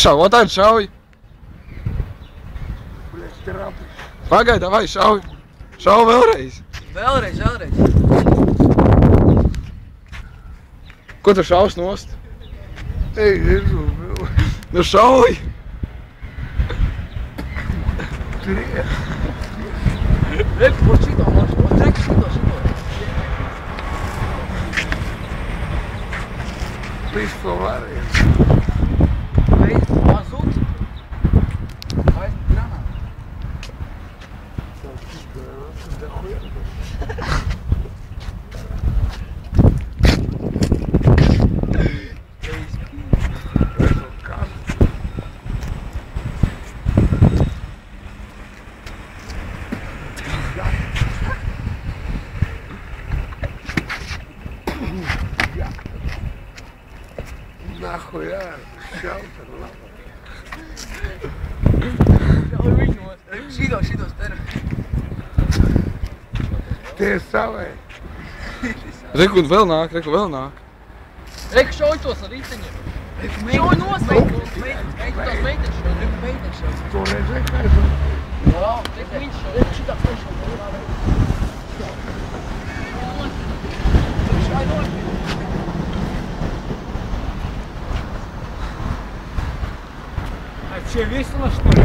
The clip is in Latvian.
Otājot šauj. Pagaid, vai šauj. Šauj vēlreiz. Vēlreiz. Ko tu šaus nost? Ej, Jezu, vēl. Nu šauj. Rek, po šito, trek šito. Visko varēja. Veids, mazut. Vairs granāt. Нахуя, šauta laba. Šauj viņos. Šito stara. Tie savai. Reku, un vēl nāk. Rek, šauj tos ar riteņiem. Šauj nost, tās meitenes šauj. Reku, meitenes šauj. Tu redzēji, kā es varu? Jā, reku, viņš šauj. Reku, šitā šauj. Šauj nost. Че, весело, что ли?